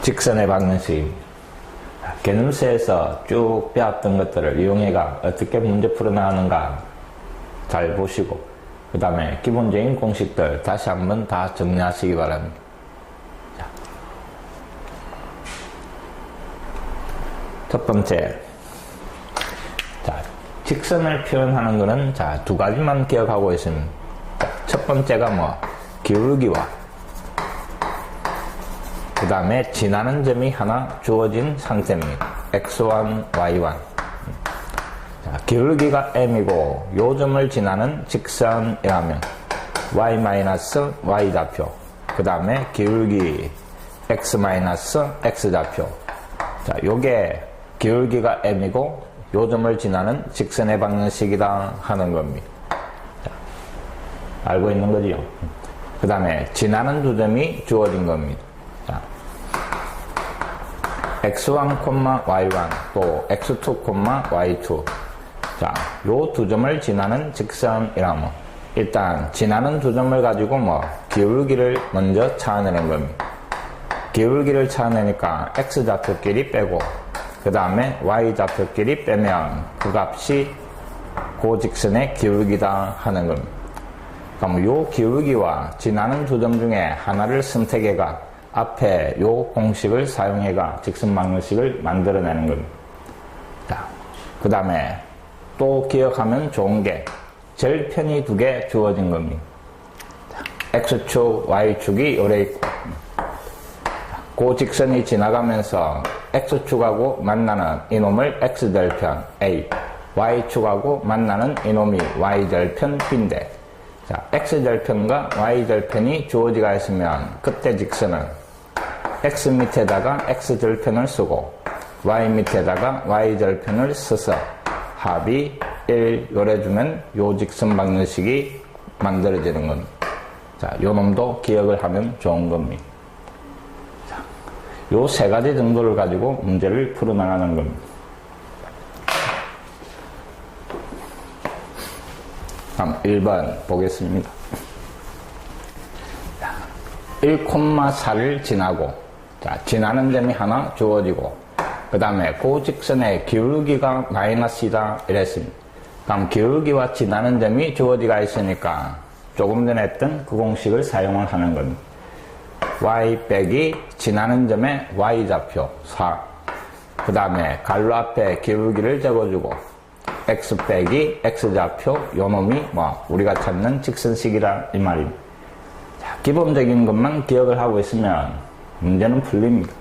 직선의 방정식입니다. 개념수에서 쭉 배웠던 것들을 이용해가 어떻게 문제 풀어나가는가 잘 보시고, 그 다음에 기본적인 공식들 다시 한번 다 정리하시기 바랍니다. 첫 번째, 직선을 표현하는 것은 두 가지만 기억하고 있습니다. 첫 번째가 기울기와 그 다음에 지나는 점이 하나 주어진 상태입니다. x1, y1. 기울기가 m이고 요 점을 지나는 직선이라면 y-y 좌표, 그 다음에 기울기 x-x 좌표. 요게 기울기가 m이고 요 점을 지나는 직선의 방정식이다 하는 겁니다. 알고 있는 거지요? 그 다음에 지나는 두 점이 주어진 겁니다. x1, y1 또 x2, y2. 요 두 점을 지나는 직선이라면 일단 지나는 두 점을 가지고 기울기를 먼저 찾아내는 겁니다. 기울기를 찾아내니까 x좌표끼리 빼고 그 다음에 y좌표끼리 빼면 그 값이 그 직선의 기울기다 하는 겁니다. 그럼 요 기울기와 지나는 두 점 중에 하나를 선택해가 앞에 요 공식을 사용해가 직선 방정식을 만들어내는 겁니다. 그 다음에 또 기억하면 좋은 게 절편이 두 개 주어진 겁니다. x축, y축이 요래 있고 그 직선이 지나가면서 x축하고 만나는 이놈을 x절편 A, y축하고 만나는 이놈이 y절편 B인데, x절편과 y절편이 주어지가 있으면 그때 직선은 x 밑에다가 x절편을 쓰고 y 밑에다가 y절편을 써서 합이 1 요래주면 요 직선 방정식이 만들어지는 겁니다. 요 놈도 기억을 하면 좋은 겁니다. 요 세 가지 정도를 가지고 문제를 풀어나가는 겁니다. 다음 1번 보겠습니다. 1,4를 지나고 지나는 점이 하나 주어지고 그 다음에 그 직선의 기울기가 마이너스이다 이랬습니다. 그럼 기울기와 지나는 점이 주어지가 있으니까 조금 전에 했던 그 공식을 사용을 하는 겁니다. y 빼기 지나는 점의 y좌표 4, 그 다음에 갈로 앞에 기울기를 적어주고 x 빼기 x좌표 요놈이 우리가 찾는 직선식이라 이 말입니다. 기본적인 것만 기억을 하고 있으면 문제는 풀립니다.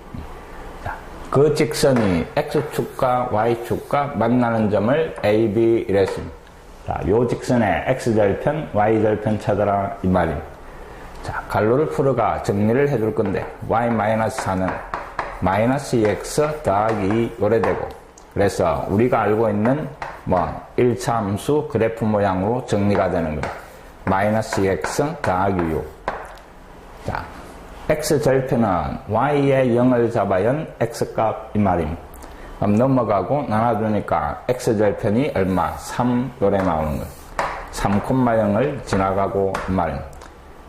그 직선이 x축과 y축과 만나는 점을 a, b 이랬습니다. 요 직선의 x절편, y절편 찾아라 이 말입니다. 갈로를 풀어가 정리를 해줄 건데 y-4는 마이너스 2x 더하기 2 요래되고, 그래서 우리가 알고 있는 1차 함수 그래프 모양으로 정리가 되는 거예요. 마이너스 2x 더하기 6. x절편은 y의 0을 잡아연 x값 이 말입니다. 그럼 넘어가고 나눠주니까 x절편이 얼마? 3 요래 나오는 거예요. 3,0을 지나가고 이 말입니다.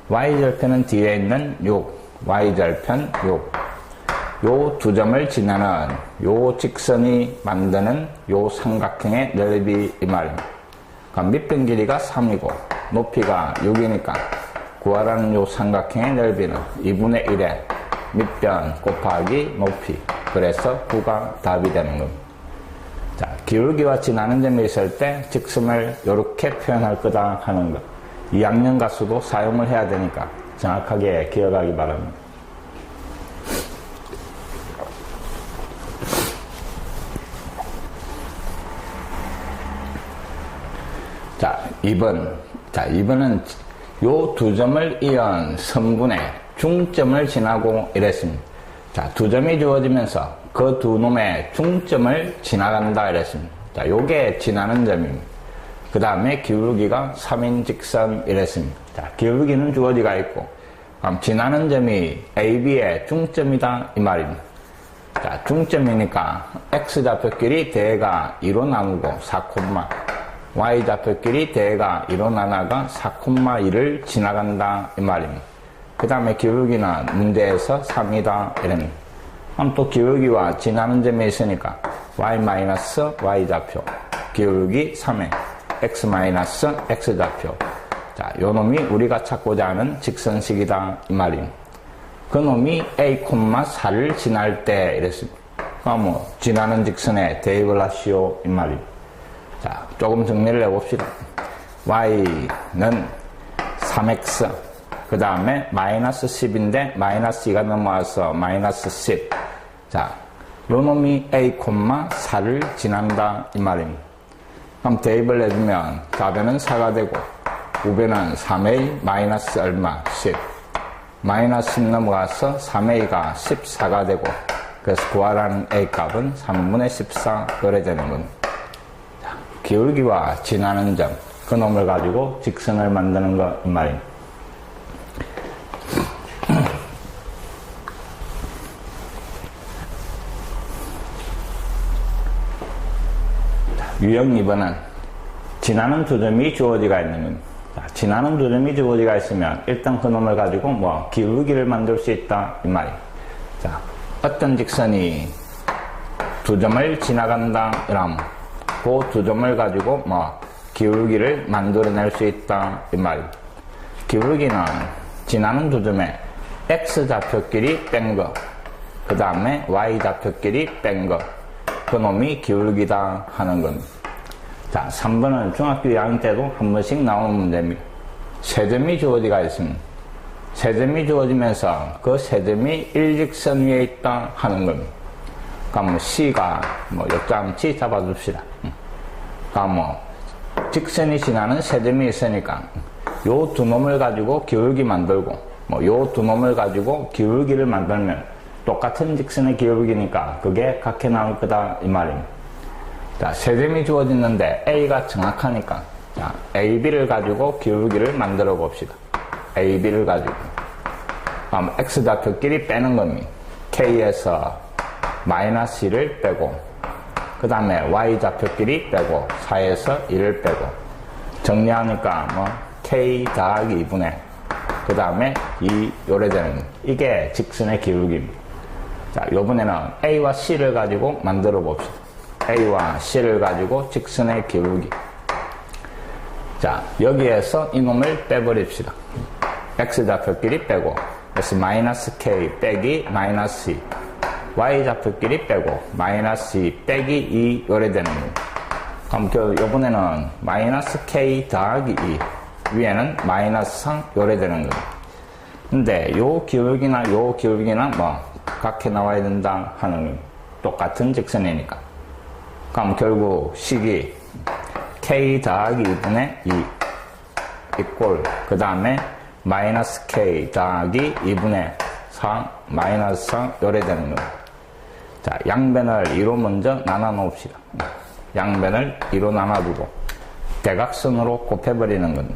y절편은 뒤에 있는 6, y절편 6. 요 두 점을 지나는 요 직선이 만드는 요 삼각형의 넓이 이 말입니다. 그럼 밑변 길이가 3이고 높이가 6이니까 구하라는 요 삼각형의 넓이는 2분의 1의 밑변 곱하기 높이. 그래서 9가 답이 되는 겁니다. 기울기와 지나는 점이 있을 때 직선을 이렇게 표현할 거다 하는 것. 2학년 가수도 사용을 해야 되니까 정확하게 기억하기 바랍니다. 2번. 2번은 요 두 점을 이은 선분의 중점을 지나고 이랬습니다. 두 점이 주어지면서 그 두 놈의 중점을 지나간다 이랬습니다. 요게 지나는 점입니다. 그 다음에 기울기가 3인 직선 이랬습니다. 기울기는 주어지가 있고 지나는 점이 AB의 중점이다 이 말입니다. 중점이니까 x좌표끼리 대가 2로 나누고 4, y좌표끼리 대가 1로 나눠가 4,2를 지나간다 이 말입니다. 그 다음에 기울기는 문제에서 3이다 이랍니다. 그럼 또 기울기와 지나는 점이 있으니까 y 마이너스 y 좌표, 기울기 3의 x 마이너스 x 좌표. 자, 요 놈이 우리가 찾고자 하는 직선식이다 이 말임. 그 놈이 a, 4를 지날 때 이랬습니다. 그럼 지나는 직선에 대입을 하시오 이 말임. 자, 조금 정리를 해봅시다. y는 3x, 그 다음에 마이너스 10인데 마이너스 2가 넘어와서 마이너스 10. 자, 요 놈이 a, 4를 지난다 이 말입니다. 그럼 대입을 해주면 좌변은 4가 되고 우변은 3a 마이너스 얼마? 10. 마이너스 10 넘어가서 3a가 14가 되고, 그래서 구하라는 a 값은 3분의 14 그래 되는 겁니다. 자, 기울기와 지나는 점, 그 놈을 가지고 직선을 만드는 거 이 말입니다. 유형 2번은 지나는 두 점이 주어지가 있는 겁니다. 자, 지나는 두 점이 주어지가 있으면 일단 그 놈을 가지고 기울기를 만들 수 있다 이 말이에요. 자, 어떤 직선이 두 점을 지나간다 이러면 그 두 점을 가지고 기울기를 만들어낼 수 있다 이 말이에요. 기울기는 지나는 두 점에 x 좌표끼리 뺀 거, 그 다음에 y 좌표끼리 뺀 거, 그 놈이 기울기다 하는 겁니다. 자, 3번은 중학교 2학년 때도 한 번씩 나오는 문제입니다. 세 점이 주어지가 있습니다. 세 점이 주어지면서 그 세 점이 일직선 위에 있다 하는 겁니다. 그러니까 C가 역장치 잡아줍시다. 그러니까 직선이 지나는 세 점이 있으니까 요 두 놈을 가지고 기울기 만들고 요 두 놈을 가지고 기울기를 만들면 똑같은 직선의 기울기니까 그게 같게 나올 거다 이 말입니다. 자, 세 점이 주어지는데 A가 정확하니까 자, AB를 가지고 기울기를 만들어 봅시다. AB를 가지고 그럼 X좌표끼리 빼는 겁니다. K에서 마이너스 1을 빼고 그 다음에 Y좌표끼리 빼고 4에서 1을 빼고 정리하니까 K 더하기 2분의 그 다음에 2 요래 되는 겁니다. 이게 직선의 기울기입니다. 자, 요번에는 A와 C를 가지고 만들어 봅시다. A와 C를 가지고 직선의 기울기. 자, 여기에서 이놈을 빼버립시다. X좌표끼리 빼고, 그래서 마이너스 K 빼기 마이너스 2. Y좌표끼리 빼고, 마이너스 2 빼기 2 요래 되는 겁니다. 그럼 요번에는 마이너스 K 더하기 2. 위에는 마이너스 3 요래 되는 겁니다. 근데 요 기울기나 요 기울기나 같게 나와야 된다 하는 똑같은 직선이니까. 그럼 결국 식이 K 더하기 2분의 2 이꼴 그 다음에 마이너스 K 더하기 2분의 4 마이너스 4 요래 되는 겁니다. 자, 양변을 2로 먼저 나눠 놓읍시다. 양변을 2로 나눠두고 대각선으로 곱해버리는 겁니다.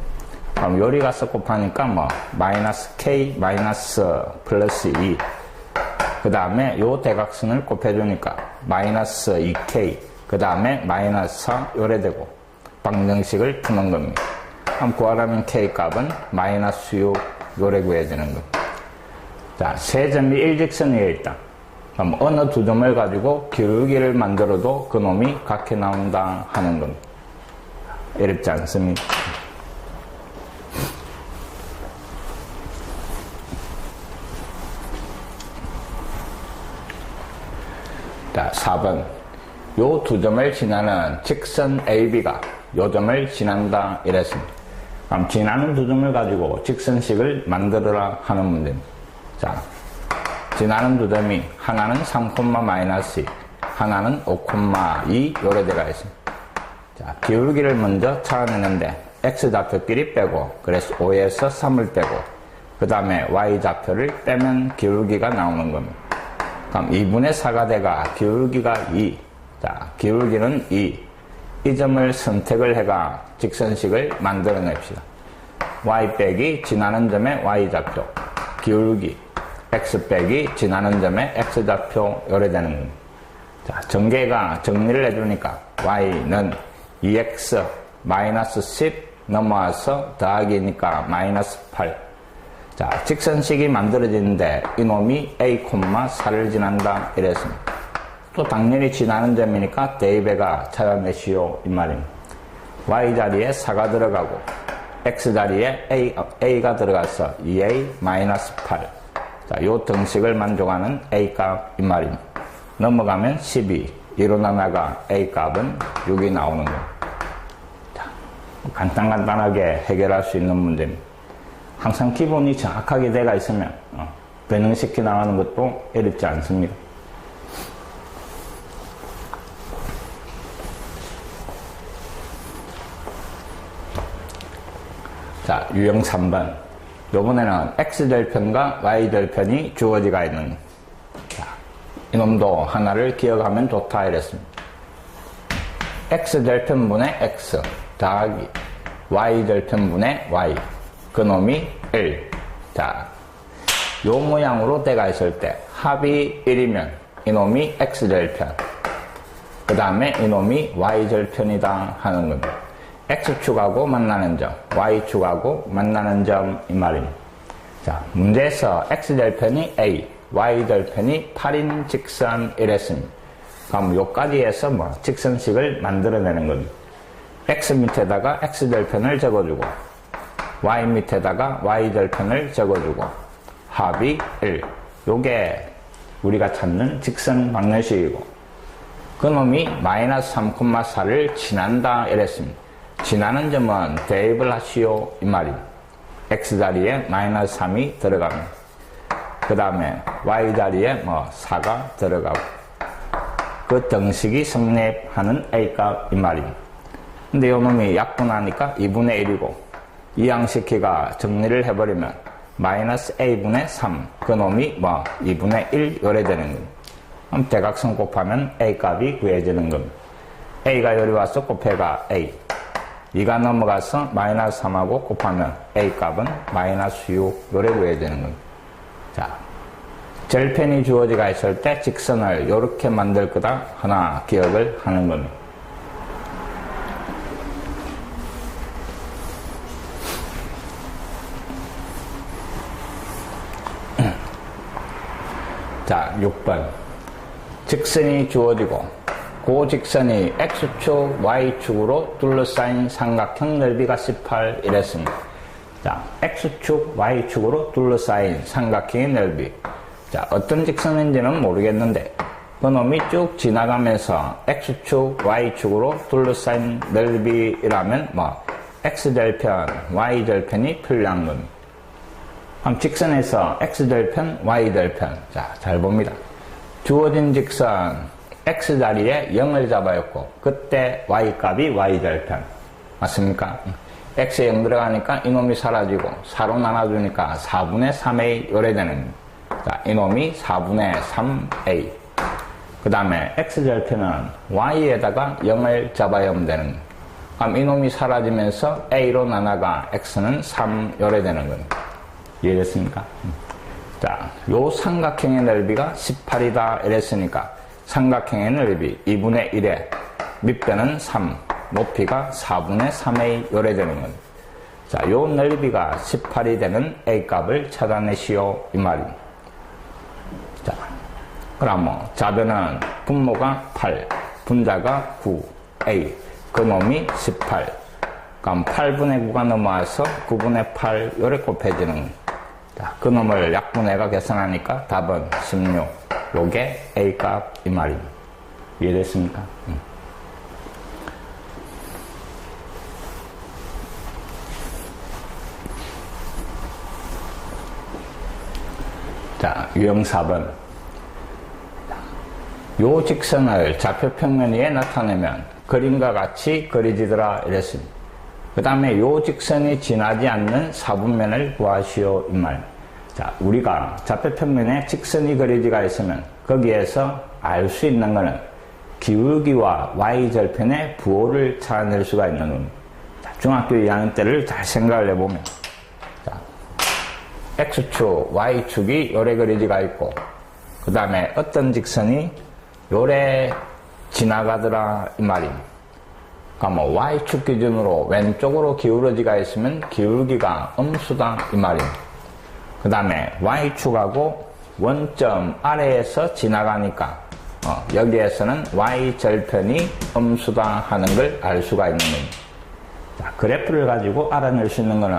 그럼 요리 가서 곱하니까 마이너스 K 마이너스 플러스 2 그 다음에 요 대각선을 곱해주니까 마이너스 2K 그 다음에 마이너스 4 요래 되고 방정식을 푸는 겁니다. 그럼 구하라는 K 값은 마이너스 6 요래 구해야 되는 겁니다. 자, 세 점이 일직선 위에 있다. 그럼 어느 두 점을 가지고 기울기를 만들어도 그 놈이 같게 나온다 하는 겁니다. 어렵지 않습니다. 자, 4번. 요 두 점을 지나는 직선 AB가 요 점을 지난다 이랬습니다. 그럼 지나는 두 점을 가지고 직선식을 만들어라 하는 문제입니다. 자, 지나는 두 점이 하나는 3, 마이너스 2, 하나는 5,2 요래되가 있습니다. 자, 기울기를 먼저 찾아내는데 X좌표끼리 빼고 그래서 5에서 3을 빼고 그 다음에 Y좌표를 빼면 기울기가 나오는 겁니다. 그럼 2분의 4가 돼가 기울기가 2. 자, 기울기는 2. 이 점을 선택을 해가 직선식을 만들어냅시다. Y 빼기 지나는 점의 Y좌표, 기울기, X 빼기 지나는 점의 X좌표 요래되는 겁니다. 자, 전개가 정리를 해주니까 Y는 2X 마이너스 10 넘어와서 더하기니까 마이너스 8. 자, 직선식이 만들어지는데 이놈이 A, 4를 지난다 이랬습니다. 또 당연히 지나는 점이니까 대입에가 찾아내시오 이 말입니다. Y 자리에 4가 들어가고 X 자리에 A가 들어가서 2A-8. 자, 요 등식을 만족하는 A 값 이 말입니다. 넘어가면 12. 2로 나나가 A 값은 6이 나오는 거. 자, 간단하게 해결할 수 있는 문제입니다. 항상 기본이 정확하게 돼가 있으면 변형시켜 나가는 것도 어렵지 않습니다. 자, 유형 3번. 요번에는 X절편과 Y절편이 주어지가 있는, 자, 이놈도 하나를 기억하면 좋다 이랬습니다. X절편분의 X 더하기 Y절편분의 Y. 그놈이 1. 자, 요 모양으로 때가 있을 때 합이 1이면 이놈이 X절편. 그 다음에 이놈이 Y절편이다 하는 겁니다. X축하고 만나는 점, Y축하고 만나는 점 이 말입니다. 자, 문제에서 X절편이 A, Y절편이 8인 직선 이랬습니다. 그럼 요까지 해서 직선식을 만들어내는 겁니다. X 밑에다가 X절편을 적어주고 Y 밑에다가 Y절편을 적어주고 합이 1. 요게 우리가 찾는 직선 방정식이고 그놈이 -3,4를 지난다 이랬습니다. 지나는 점은 대입을 하시오 이 말입니다. X 자리에 -3이 들어갑니다. 그 다음에 Y 자리에 4가 들어가고 그 등식이 성립하는 A 값 이 말입니다. 근데 요 놈이 약분하니까 2분의 1이고 이항식기가 정리를 해버리면 -a분의 3 그 놈이 2분의 1 요래 되는 겁니다. 그럼 대각선 곱하면 A 값이 구해지는 겁니다. A가 요리 와서 곱해가 A 2가 넘어가서 -3하고 곱하면 A 값은 -6 요래 구해지는 겁니다. 자, 절편이 주어지가 있을 때 직선을 요렇게 만들 거다 하나 기억을 하는 겁니다. 자, 6번. 직선이 주어지고 그 직선이 X축, Y축으로 둘러싸인 삼각형 넓이가 18 이랬습니다. 자, X축, Y축으로 둘러싸인 삼각형의 넓이. 자, 어떤 직선인지는 모르겠는데 그놈이 쭉 지나가면서 X축, Y축으로 둘러싸인 넓이라면 X절편, Y절편이 필요한 겁니다. 그럼 직선에서 X절편, Y절편. 자, 잘 봅니다. 주어진 직선 X 자리에 0을 잡아였고 그때 Y 값이 Y절편. 맞습니까? X에 0 들어가니까 이놈이 사라지고 4로 나눠주니까 4분의 3A 요래 되는 겁니다. 자, 이놈이 4분의 3A. 그 다음에 X절편은 Y에다가 0을 잡아야면 되는 겁니다. 그럼 이놈이 사라지면서 A로 나눠가 X는 3 요래 되는 겁니다. 이해됐습니까? 자, 요 삼각형의 넓이가 18이다 이랬으니까 삼각형의 넓이 2분의 1에 밑변은 3, 높이가 4분의 3a 요래 되는 겁니다. 자, 요 넓이가 18이 되는 A 값을 찾아내시오 이 말입니다. 자, 그럼 자변은 분모가 8, 분자가 9, A, 그놈이 18. 그럼 8분의 9가 넘어와서 9분의 8 요래 곱해지는 겁니다. 자, 그놈을 약분해가 계산하니까 답은 16. 요게 A 값 이 말입니다. 이해됐습니까? 자, 유형 4번. 요 직선을 좌표평면 위에 나타내면 그림과 같이 그려지더라 이랬습니다. 그 다음에 요 직선이 지나지 않는 사분면을 구하시오 이 말. 자, 우리가 좌표평면에 직선이 그려지가 있으면 거기에서 알 수 있는 것은 기울기와 Y절편의 부호를 찾아낼 수가 있는 겁니다. 자, 중학교 2학년 때를 잘 생각을 해보면 자, X축, Y축이 요래 그려지가 있고 그 다음에 어떤 직선이 요래 지나가더라 이 말입니다. 그러니까 Y축 기준으로 왼쪽으로 기울어지가 있으면 기울기가 음수다 이 말입니다. 그 다음에 y축하고 원점 아래에서 지나가니까 여기에서는 y절편이 음수다 하는 걸 알 수가 있는 겁니다. 자, 그래프를 가지고 알아낼 수 있는 것은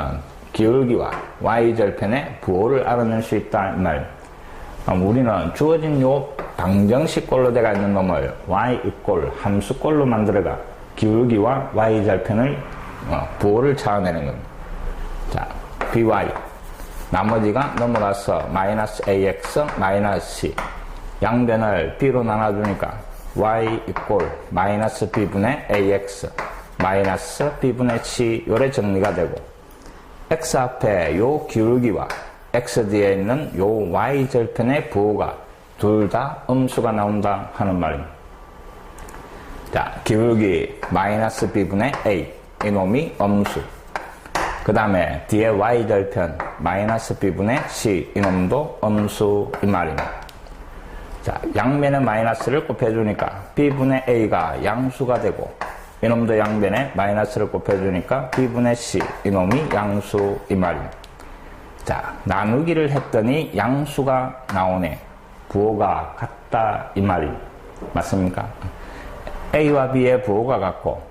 기울기와 y절편의 부호를 알아낼 수 있다 이 말. 우리는 주어진 요 방정식꼴로 되어 있는 놈을 y 이꼴 함수꼴로 만들어가 기울기와 y절편을 부호를 찾아내는 겁니다. 자, by 나머지가 넘어가서 마이너스 ax 마이너스 c 양변을 b로 나눠주니까 y 이꼴 마이너스 b분의 ax 마이너스 b분의 c 요래 정리가 되고 x 앞에 요 기울기와 x 뒤에 있는 요 y절편의 부호가 둘 다 음수가 나온다 하는 말입니다. 자, 기울기 마이너스 b분의 a 이놈이 음수. 그 다음에 뒤에 y절편 마이너스 b분의 c 이놈도 음수 이 말입니다. 자, 양면에 마이너스를 곱해주니까 b분의 a가 양수가 되고 이놈도 양변에 마이너스를 곱해주니까 b분의 c 이놈이 양수 이 말입니다. 자, 나누기를 했더니 양수가 나오네. 부호가 같다 이 말이 맞습니까? a와 b의 부호가 같고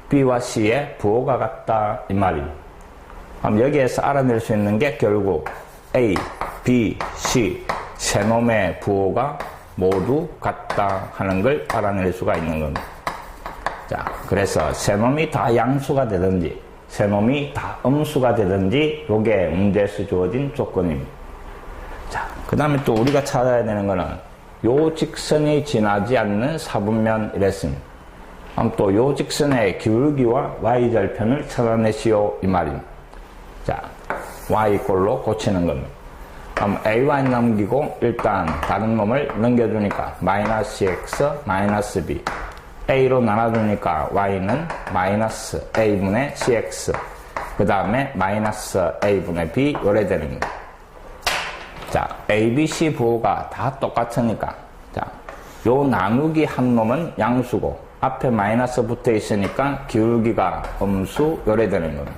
b와 c의 부호가 같다 이 말입니다. 그럼 여기에서 알아낼 수 있는 게 결국 A, B, C 세 놈의 부호가 모두 같다 하는 걸 알아낼 수가 있는 겁니다. 자, 그래서 세 놈이 다 양수가 되든지 세 놈이 다 음수가 되든지 요게 문제에서 주어진 조건입니다. 자, 그 다음에 또 우리가 찾아야 되는 거는 요 직선이 지나지 않는 사분면 이랬습니다. 그럼 또 요 직선의 기울기와 y절편을 찾아내시오 이 말입니다. 자, y꼴로 고치는 겁니다. 그럼 ay 넘기고 일단 다른 놈을 넘겨주니까 마이너스 x 마이너스 b a로 나눠주니까 y는 마이너스 a분의 cx 그 다음에 마이너스 a분의 b 요래 되는 겁니다. 자, a, b, c 부호가 다 똑같으니까 자, 요 나누기 한 놈은 양수고 앞에 마이너스 붙어 있으니까 기울기가 음수 요래 되는 겁니다.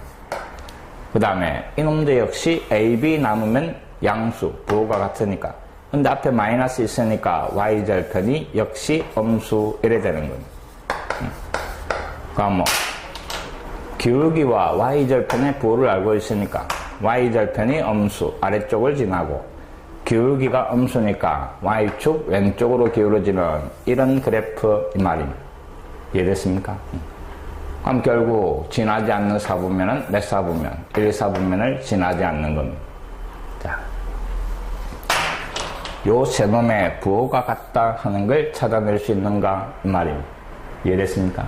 그 다음에 이놈도 역시 a, b 나누면 양수 부호가 같으니까 근데 앞에 마이너스 있으니까 y절편이 역시 음수 이래 되는 겁니다. 그럼 뭐 기울기와 y절편의 부호를 알고 있으니까 y절편이 음수 아래쪽을 지나고 기울기가 음수니까 y축 왼쪽으로 기울어지는 이런 그래프 이 말입니다. 이해됐습니까? 그럼 결국 지나지 않는 사분면은 몇 사분면? 1사분면을 지나지 않는 겁니다. 자, 요 세 놈의 부호가 같다 하는 걸 찾아낼 수 있는가 이 말입니다. 이해됐습니까?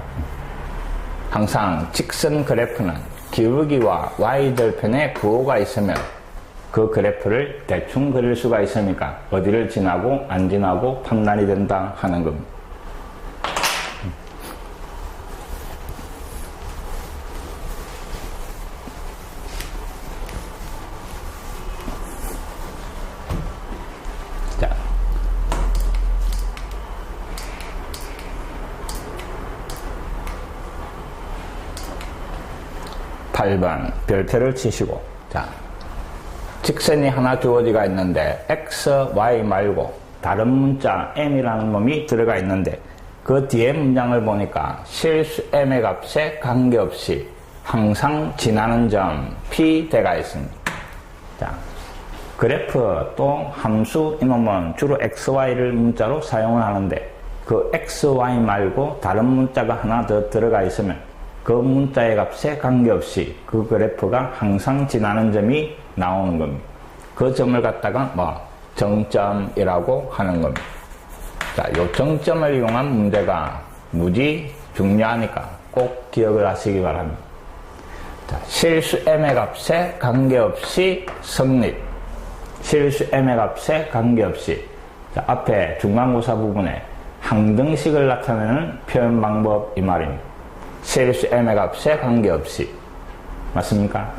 항상 직선 그래프는 기울기와 y절편의 부호가 있으면 그 그래프를 대충 그릴 수가 있으니까 어디를 지나고 안 지나고 판단이 된다 하는 겁니다. 자, 8번 별표를 치시고 자, 직선이 하나 주어지가 있는데 x, y 말고 다른 문자 m이라는 놈이 들어가 있는데 그 뒤에 문장을 보니까 실수 m의 값에 관계없이 항상 지나는 점 p 대가 있습니다. 자, 그래프 또 함수 이놈은 주로 x, y를 문자로 사용을 하는데 그 x, y 말고 다른 문자가 하나 더 들어가 있으면 그 문자의 값에 관계없이 그 그래프가 항상 지나는 점이 나오는 겁니다. 그 점을 갖다가 정점이라고 하는 겁니다. 자, 요 정점을 이용한 문제가 무지 중요하니까 꼭 기억을 하시기 바랍니다. 자, 실수 m의 값에 관계없이 성립. 실수 m의 값에 관계없이 자, 앞에 중간고사 부분에 항등식을 나타내는 표현 방법 이 말입니다. 실수 m의 값에 관계없이 맞습니까?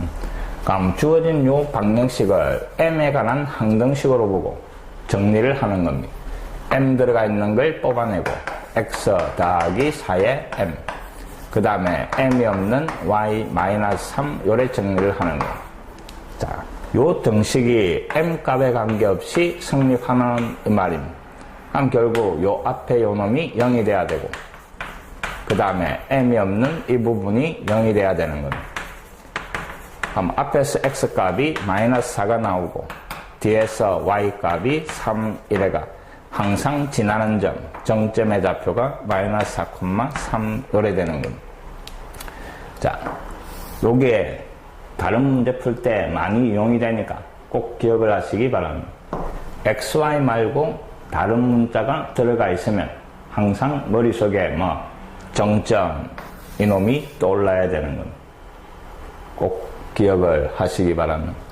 그럼 주어진 요 방정식을 m에 관한 항등식으로 보고 정리를 하는 겁니다. m 들어가 있는 걸 뽑아내고 x 더하기 4의 m 그 다음에 m이 없는 y-3 요래 정리를 하는 거예요. 자, 요 등식이 m값에 관계없이 성립하는 이 말입니다. 그럼 결국 요 앞에 요 놈이 0이 돼야 되고, 그 다음에 m이 없는 이 부분이 0이 돼야 되는 겁니다. 그럼 앞에서 x값이 -4가 나오고, 뒤에서 y값이 3 이래가 항상 지나는 점, 정점의 좌표가 -4,3 요래 되는 겁니다. 자, 요게 다른 문제 풀 때 많이 이용이 되니까 꼭 기억을 하시기 바랍니다. xy 말고 다른 문자가 들어가 있으면 항상 머릿속에 뭐 정점 이놈이 떠올라야 되는 겁니다. 꼭 기억을 하시기 바랍니다.